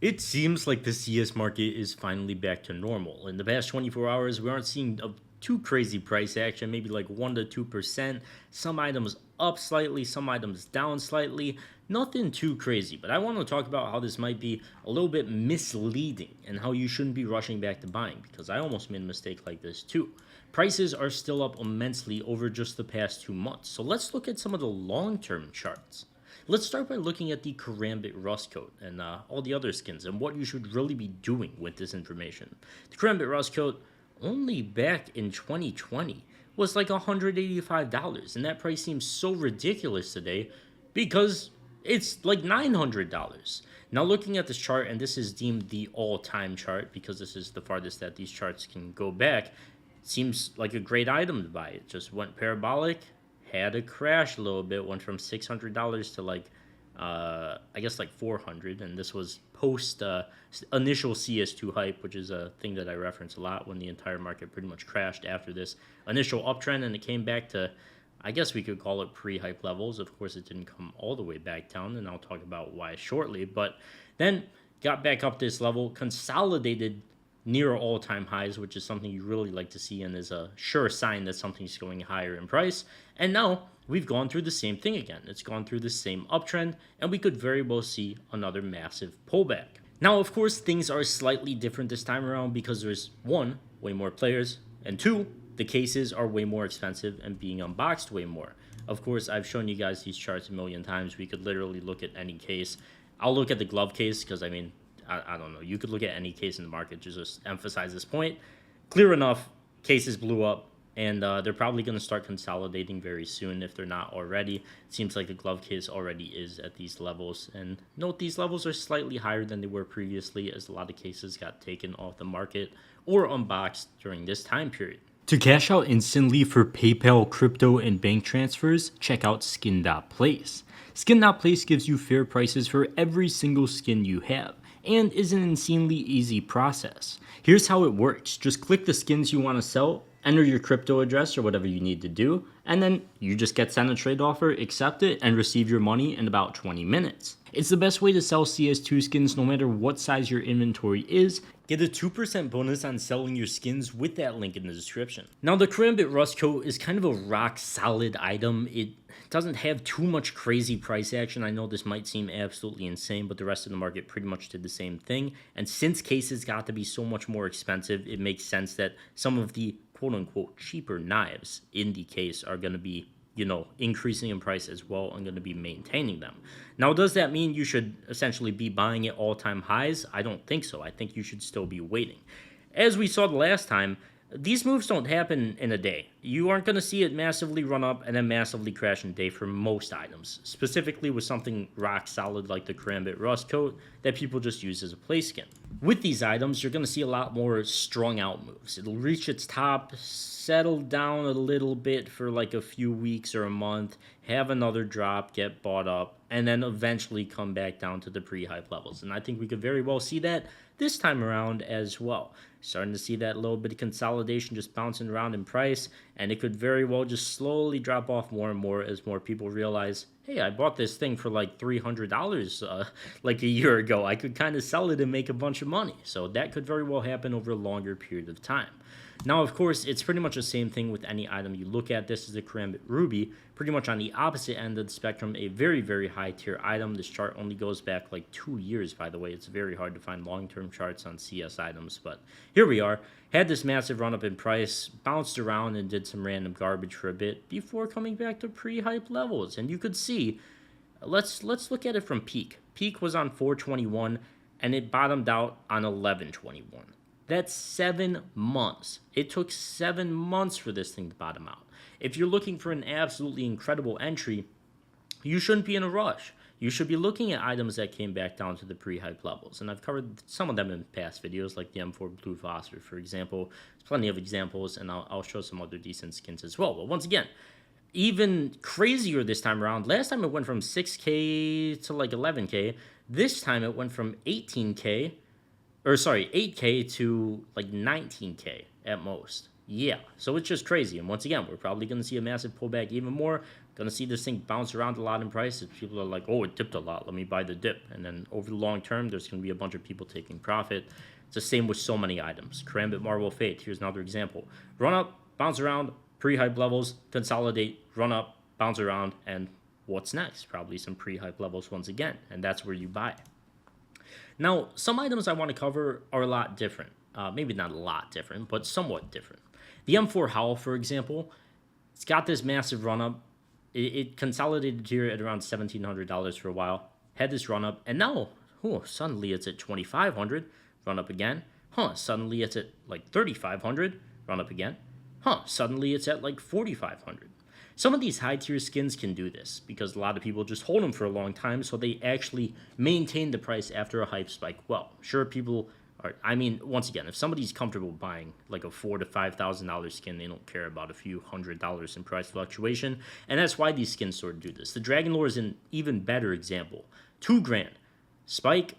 It seems like the CS market is finally back to normal. In the past 24 hours, we aren't seeing too crazy price action, maybe like 1 to 2%. Some items up slightly, some items down slightly. Nothing too crazy, but I want to talk about how this might be a little bit misleading and how you shouldn't be rushing back to buying because I almost made a mistake like this too. Prices are still up immensely over just the past 2 months. So let's look at some of the long term charts. Let's start by looking at the Karambit Rust Coat and all the other skins and what you should really be doing with this information. The Karambit Rust Coat, only back in 2020, was like $185, and that price seems so ridiculous today because it's like $900. Now, looking at this chart, and this is deemed the all-time chart because this is the farthest that these charts can go back, seems like a great item to buy. It just went parabolic, had a crash a little bit, went from $600 to like I guess like 400, and this was post initial CS2 hype, which is a thing that I reference a lot when the entire market pretty much crashed after this initial uptrend, and it came back to, I guess we could call it pre-hype levels. Of course, it didn't come all the way back down, and I'll talk about why shortly. But then got back up this level, consolidated near all-time highs, which is something you really like to see and is a sure sign that something's going higher in price. And now we've gone through the same thing again. It's gone through the same uptrend, and we could very well see another massive pullback. Now, of course, things are slightly different this time around because there's one, way more players, and two, the cases are way more expensive and being unboxed way more. Of course, I've shown you guys these charts a million times. We could literally look at any case. I'll look at the glove case because, I mean, I don't know. You could look at any case in the market to just emphasize this point. Clear enough, cases blew up, and they're probably going to start consolidating very soon if they're not already. It seems like the glove case already is at these levels. And note, these levels are slightly higher than they were previously as a lot of cases got taken off the market or unboxed during this time period. To cash out instantly for PayPal, crypto, and bank transfers, check out Skin.Place. Skin.Place gives you fair prices for every single skin you have, and is an insanely easy process. Here's how it works. Just click the skins you want to sell, enter your crypto address or whatever you need to do, and then you just get sent a trade offer, accept it, and receive your money in about 20 minutes. It's the best way to sell CS2 skins no matter what size your inventory is. Get a 2% bonus on selling your skins with that link in the description. Now, the Karambit Rust Coat is kind of a rock solid item. It doesn't have too much crazy price action. I know this might seem absolutely insane, but the rest of the market pretty much did the same thing. And since cases got to be so much more expensive, it makes sense that some of the quote-unquote cheaper knives in the case are going to be, increasing in price as well and going to be maintaining them. Now, does that mean you should essentially be buying at all-time highs? I don't think so. I think you should still be waiting. As we saw the last time, these moves don't happen in a day. You aren't going to see it massively run up and then massively crash in a day for most items, specifically with something rock solid like the Karambit Rust Coat that people just use as a play skin. With these items, you're going to see a lot more strung out moves. It'll reach its top, settle down a little bit for like a few weeks or a month, have another drop, get bought up, and then eventually come back down to the pre-hype levels. And I think we could very well see that this time around as well. Starting to see that little bit of consolidation just bouncing around in price, and it could very well just slowly drop off more and more as more people realize, hey, I bought this thing for like $300 like a year ago. I could kind of sell it and make a bunch of money. So that could very well happen over a longer period of time. Now, of course, it's pretty much the same thing with any item you look at. This is the Karambit Ruby, pretty much on the opposite end of the spectrum, a very, very high tier item. This chart only goes back like 2 years, by the way. It's very hard to find long-term charts on CS items, but here we are. Had this massive run-up in price, bounced around and did some random garbage for a bit before coming back to pre-hype levels. And you could see, let's look at it from peak. Peak was on 421, and it bottomed out on 1121. That's 7 months. It took 7 months for this thing to bottom out. If you're looking for an absolutely incredible entry, you shouldn't be in a rush. You should be looking at items that came back down to the pre-hype levels. And I've covered some of them in past videos, like the M4 Blue Phosphor, for example. There's plenty of examples, and I'll show some other decent skins as well. But once again, even crazier this time around. Last time it went from 6K to like 11K. This time it went from 8K to like 19K at most. Yeah, so it's just crazy. And once again, we're probably going to see a massive pullback even more Gonna see this thing bounce around a lot in price. If people are like, oh, it dipped a lot, let me buy the dip. And then over the long term, there's gonna be a bunch of people taking profit. It's the same with so many items. Karambit Marble Fate, here's another example. Run up, bounce around, pre-hype levels, consolidate, run up, bounce around, and what's next? Probably some pre-hype levels once again, and that's where you buy. Now, some items I want to cover are a lot different. Maybe not a lot different, but somewhat different. The M4 Howl, for example, it's got this massive run up. It consolidated here at around $1,700 for a while, had this run up, and now, suddenly it's at $2,500, run up again. Suddenly it's at like $3,500, run up again. Suddenly it's at like $4,500. Some of these high tier skins can do this because a lot of people just hold them for a long time, so they actually maintain the price after a hype spike. Well, sure, people are. I mean, once again, if somebody's comfortable buying like a $4,000 to $5,000 skin, they don't care about a few $100s in price fluctuation, and that's why these skins sort of do this. The Dragon Lore is an even better example. $2,000 spike,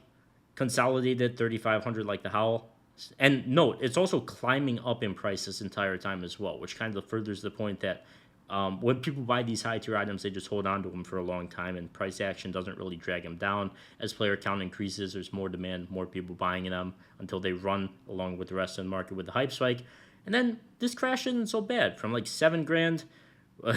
consolidated 3,500 like the Howl. And note, it's also climbing up in price this entire time as well, which kind of furthers the point that when people buy these high tier items, they just hold on to them for a long time, and price action doesn't really drag them down. As player count increases, there's more demand, more people buying them until they run along with the rest of the market with the hype spike. And then this crash isn't so bad from like $7,000.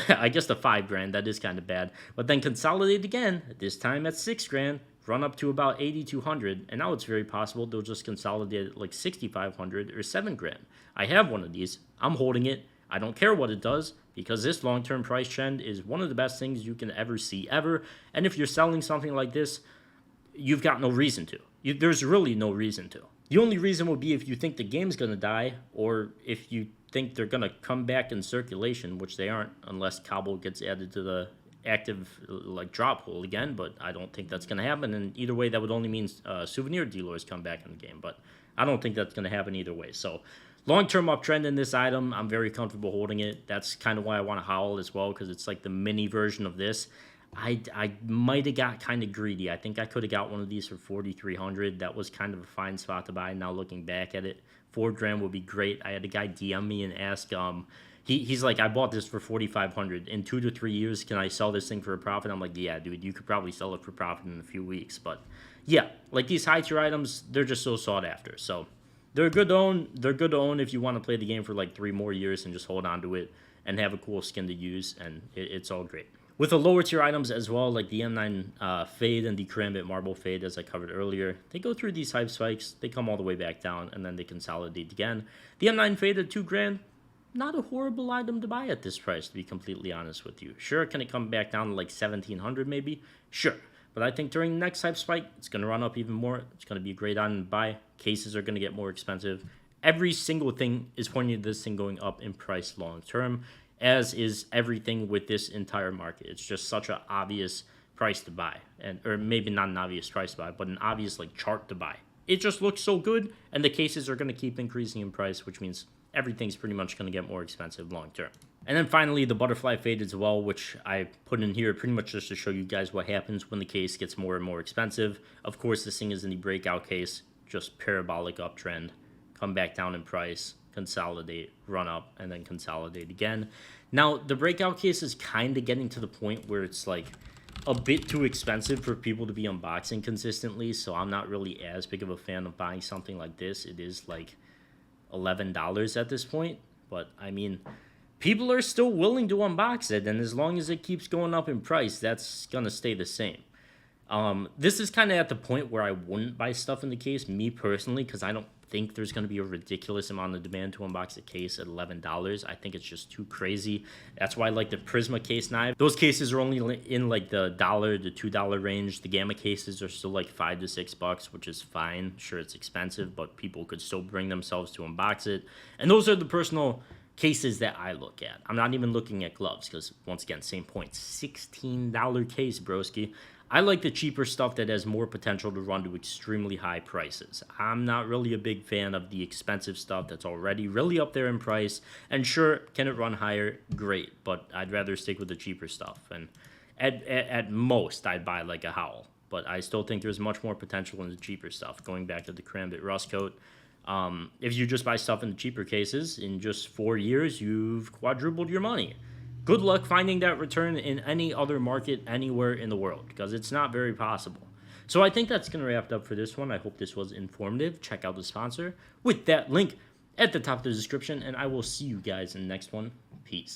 I guess the $5,000, that is kind of bad. But then consolidate again, this time at $6,000, run up to about 8,200, and now it's very possible they'll just consolidate at like 6,500 or $7,000. I have one of these. I'm holding it. I don't care what it does because this long-term price trend is one of the best things you can ever see ever. And if you're selling something like this, you've got no reason to. There's really no reason to. The only reason would be if you think the game's going to die, or if you think they're going to come back in circulation, which they aren't unless Cobble gets added to the active like drop pool again, but I don't think that's going to happen. And either way, that would only mean souvenir dealers come back in the game, but I don't think that's going to happen either way. So long-term uptrend in this item, I'm very comfortable holding it. That's kind of why I want to Howl as well, because it's like the mini version of this. I might have got kind of greedy. I think I could have got one of these for 4,300. That was kind of a fine spot to buy. Now looking back at it, $4,000 would be great. I had a guy DM me and ask, he's like, I bought this for 4,500. In 2 to 3 years, can I sell this thing for a profit? I'm like, yeah, dude, you could probably sell it for profit in a few weeks. But yeah, like these high tier items, they're just so sought after. So they're good to own. They're good to own if you want to play the game for like 3 more years and just hold on to it and have a cool skin to use, and it's all great. With the lower tier items as well, like the M9 Fade and the Karambit Marble Fade, as I covered earlier, they go through these hype spikes, they come all the way back down, and then they consolidate again. The M9 Fade at $2,000, not a horrible item to buy at this price, to be completely honest with you. Sure, can it come back down to like 1,700 maybe? Sure. But I think during the next hype spike, it's going to run up even more. It's going to be a great item to buy. Cases are going to get more expensive. Every single thing is pointing to this thing going up in price long term, as is everything with this entire market. It's just such an obvious price to buy, or maybe not an obvious price to buy, but an obvious like chart to buy. It just looks so good, and the cases are going to keep increasing in price, which means everything's pretty much going to get more expensive long term. And then finally, the Butterfly Fade as well, which I put in here pretty much just to show you guys what happens when the case gets more and more expensive. Of course, this thing is in the breakout case, just parabolic uptrend, come back down in price, consolidate, run up, and then consolidate again. Now, the breakout case is kind of getting to the point where it's like a bit too expensive for people to be unboxing consistently, so I'm not really as big of a fan of buying something like this. It is like $11 at this point, but I mean, people are still willing to unbox it, and as long as it keeps going up in price, that's gonna stay the same. This is kind of at the point where I wouldn't buy stuff in the case, me personally, because I don't think there's going to be a ridiculous amount of demand to unbox a case at $11. I think it's just too crazy. That's why I like the Prisma case knife. Those cases are only in like the $1 to $2 range. The Gamma cases are still like $5 to $6, which is fine. Sure, it's expensive, but people could still bring themselves to unbox it. And those are the personal cases that I look at. I'm not even looking at gloves because, once again, same point. $16 case, broski. I like the cheaper stuff that has more potential to run to extremely high prices. I'm not really a big fan of the expensive stuff that's already really up there in price. And sure, can it run higher? Great, but I'd rather stick with the cheaper stuff. And at most, I'd buy like a Howl. But I still think there's much more potential in the cheaper stuff. Going back to the Karambit Rust Coat, if you just buy stuff in the cheaper cases, in just 4 years, you've quadrupled your money. Good luck finding that return in any other market anywhere in the world because it's not very possible. So I think that's going to wrap it up for this one. I hope this was informative. Check out the sponsor with that link at the top of the description, and I will see you guys in the next one. Peace.